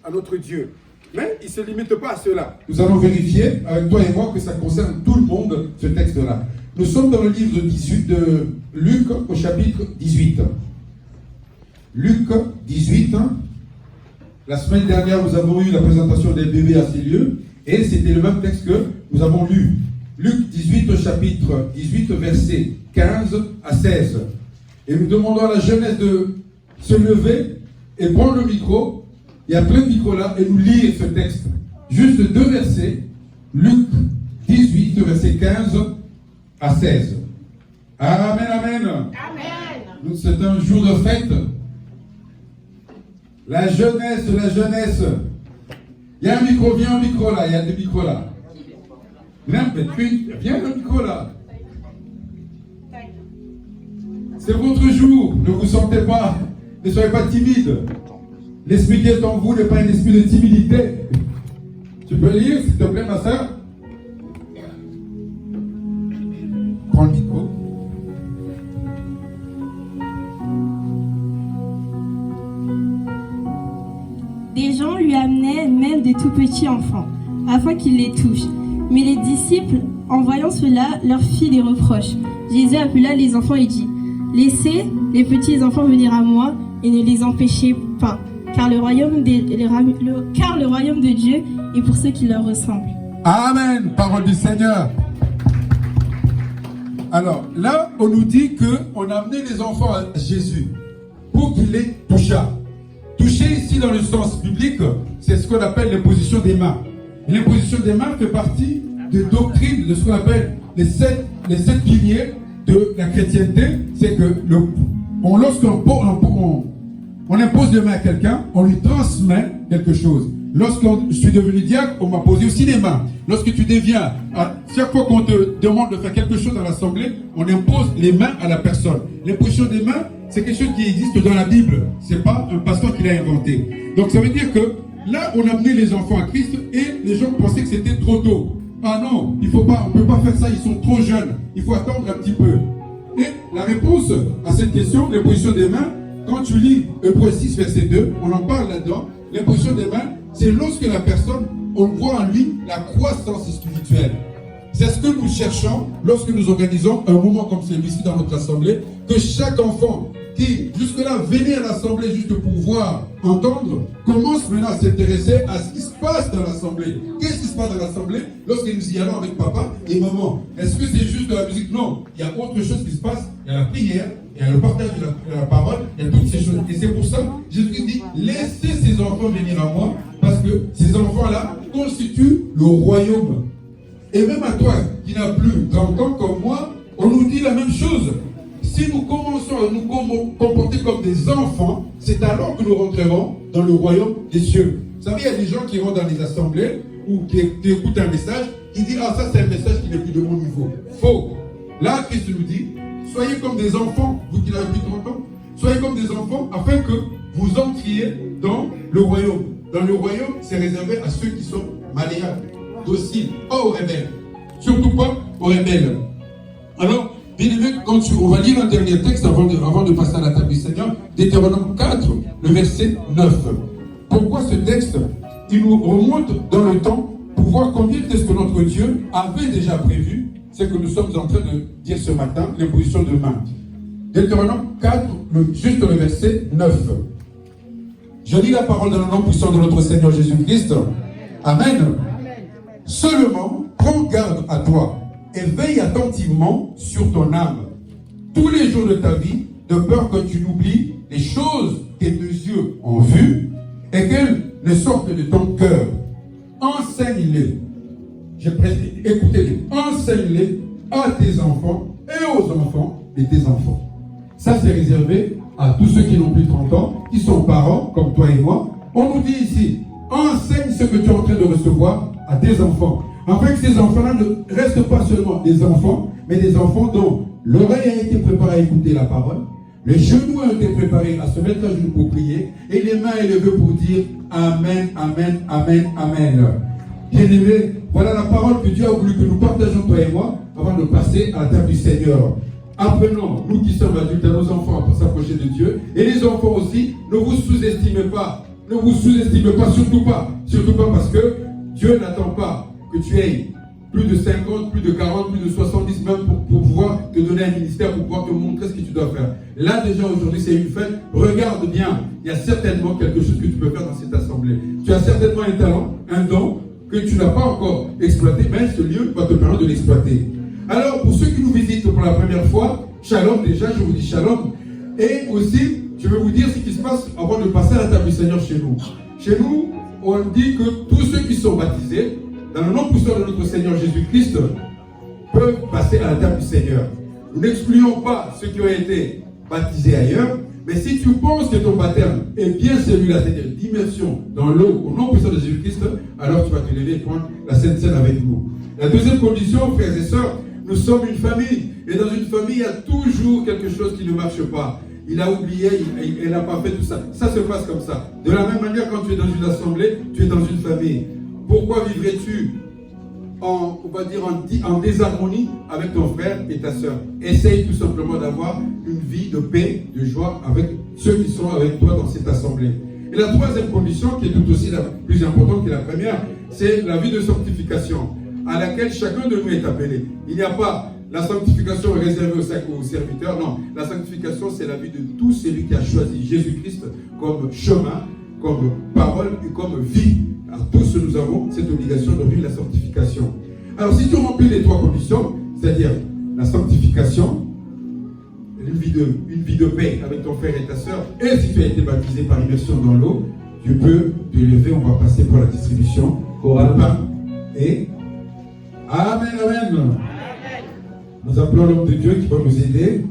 à notre Dieu. Mais il ne se limite pas à cela. Nous allons vérifier avec toi et moi que ça concerne tout le monde, ce texte-là. Nous sommes dans le livre de Luc au chapitre 18. Luc 18. La semaine dernière, nous avons eu la présentation des bébés à ces lieux. Et c'était le même texte que nous avons lu. Luc 18 au chapitre 18, versets 15 à 16. Et nous demandons à la jeunesse de se lever et prendre le micro. Il y a plein de micros là et nous lire ce texte. Juste 2 versets. Luc 18, versets 15 à 16. Amen, amen. Amen. C'est un jour de fête. La jeunesse, la jeunesse. Il y a un micro, viens un micro là, il y a des micros là. Viens le micro là. C'est votre jour, ne vous sentez pas, ne soyez pas timide. L'esprit qui est en vous n'est pas un esprit de timidité. Tu peux lire, s'il te plaît, ma soeur? Prends le micro. Des gens lui amenaient même de tout petits enfants, afin qu'il les touche. Mais les disciples, en voyant cela, leur firent des reproches. Jésus appela les enfants et dit: Laissez les petits enfants venir à moi et ne les empêchez pas, car le royaume de Dieu est pour ceux qui leur ressemblent. Amen, parole du Seigneur. Alors, là, on nous dit qu'on a amené les enfants à Jésus pour qu'il les touchât. Toucher ici dans le sens biblique, c'est ce qu'on appelle l'imposition des mains. L'imposition des mains fait partie de doctrine de ce qu'on appelle les sept piliers de la chrétienté. C'est que lorsqu'on impose les mains à quelqu'un, on lui transmet quelque chose. Lorsque je suis devenu diacre, on m'a posé aussi les mains. Lorsque tu deviens, chaque fois qu'on te demande de faire quelque chose dans l'assemblée, on impose les mains à la personne. L'imposition des mains, c'est quelque chose qui existe dans la Bible. C'est pas un pasteur qui l'a inventé. Donc ça veut dire que là, on a amené les enfants à Christ et les gens pensaient que c'était trop tôt. Ah non, il faut pas, on ne peut pas faire ça, ils sont trop jeunes. Il faut attendre un petit peu. Et la réponse à cette question, l'imposition des mains, quand tu lis Hébreux 6, verset 2, on en parle là-dedans. L'imposition des mains, c'est lorsque la personne, on voit en lui la croissance spirituelle. C'est ce que nous cherchons lorsque nous organisons un moment comme celui-ci dans notre assemblée, que chaque enfant qui, jusque-là, venait à l'assemblée juste pour voir, entendre, commence maintenant à s'intéresser à ce qui se passe dans l'assemblée. Qu'est-ce qui se passe dans l'assemblée lorsque nous y allons avec papa et maman? Est-ce que c'est juste de la musique? Non, il y a autre chose qui se passe. Il y a la prière, il y a le partage de la parole, il y a toutes ces choses. Et c'est pour ça que Jésus dit, laissez ces enfants venir à moi, parce que ces enfants-là constituent le royaume. Et même à toi, qui n'as plus 30 ans comme moi, on nous dit la même chose. Si nous commençons à nous comporter comme des enfants, c'est alors que nous rentrerons dans le royaume des cieux. Vous savez, il y a des gens qui vont dans les assemblées ou qui écoutent un message, qui disent: ah, ça c'est un message qui n'est plus de mon niveau. Faux. Là, Christ nous dit: soyez comme des enfants, vous qui n'avez plus 30 ans, soyez comme des enfants afin que vous entriez dans le royaume. Dans le royaume, c'est réservé à ceux qui sont malléables, dociles, pas aux rebelles. Surtout pas aux rebelles. Alors, bien aimé, on va lire un dernier texte avant de passer à la table du Seigneur, Deutéronome 4, le verset 9. Pourquoi ce texte? Il nous remonte dans le temps pour voir combien est-ce que notre Dieu avait déjà prévu ce que nous sommes en train de dire ce matin, l'imposition de main. Deutéronome 4, juste le verset 9. Je lis la parole dans le nom puissant de notre Seigneur Jésus-Christ. Amen. Seulement, prends garde à toi et veille attentivement sur ton âme tous les jours de ta vie, de peur que tu n'oublies les choses que tes yeux ont vues et qu'elles ne sortent de ton cœur. Enseigne-les. Écoutez-les. Enseigne-les à tes enfants et aux enfants de tes enfants. Ça, c'est réservé à tous ceux qui n'ont plus 30 ans, qui sont parents, comme toi et moi. On nous dit ici, enseigne ce que tu es en train de recevoir à tes enfants. Afin que ces enfants-là ne restent pas seulement des enfants, mais des enfants dont l'oreille a été préparée à écouter la parole, les genoux ont été préparés à se mettre à genoux pour prier, et les mains élevées pour dire Amen, Amen, Amen, Amen. Bien-aimés, voilà la parole que Dieu a voulu que nous partageons, toi et moi, avant de passer à la table du Seigneur. Apprenons, nous qui sommes adultes, à nos enfants à s'approcher de Dieu, et les enfants aussi, ne vous sous-estimez pas. Ne vous sous-estimez pas, surtout pas. Surtout pas parce que Dieu n'attend pas que tu aies plus de 50, plus de 40, plus de 70 même pour pouvoir te donner un ministère, pour pouvoir te montrer ce que tu dois faire. Là déjà aujourd'hui c'est une fête. Regarde bien, il y a certainement quelque chose que tu peux faire dans cette assemblée. Tu as certainement un talent, un don que tu n'as pas encore exploité, mais ce lieu va te permettre de l'exploiter. Alors pour ceux qui nous visitent pour la première fois, shalom déjà, je vous dis shalom. Et aussi, je vais vous dire ce qui se passe avant de passer à la table du Seigneur chez nous. Chez nous, on dit que tous ceux qui sont baptisés, dans le nom puissant de notre Seigneur Jésus-Christ, peuvent passer à la table du Seigneur. Nous n'excluons pas ceux qui ont été baptisés ailleurs, mais si tu penses que ton baptême est bien celui-là, c'est-à-dire d'immersion dans l'eau, au nom puissant de Jésus-Christ, alors tu vas te lever et prendre la Sainte Seine avec nous. La deuxième condition, frères et sœurs, nous sommes une famille. Et dans une famille, il y a toujours quelque chose qui ne marche pas. Il a oublié, il n'a pas fait tout ça. Ça se passe comme ça. De la même manière, quand tu es dans une assemblée, tu es dans une famille. Pourquoi vivrais-tu en désharmonie avec ton frère et ta soeur? Essaye tout simplement d'avoir une vie de paix, de joie avec ceux qui sont avec toi dans cette assemblée. Et la troisième condition, qui est tout aussi la plus importante que la première, c'est la vie de sanctification, à laquelle chacun de nous est appelé. Il n'y a pas la sanctification réservée aux serviteurs, non. La sanctification, c'est la vie de tout celui qui a choisi Jésus-Christ comme chemin, comme parole et comme vie. Alors tous nous avons cette obligation de vivre la sanctification. Alors si tu remplis les trois conditions, c'est-à-dire la sanctification, une vie de paix avec ton frère et ta soeur, et si tu as été baptisé par immersion dans l'eau, tu peux te lever, on va passer pour la distribution au pain et Amen, amen. Nous appelons l'homme de Dieu qui va nous aider.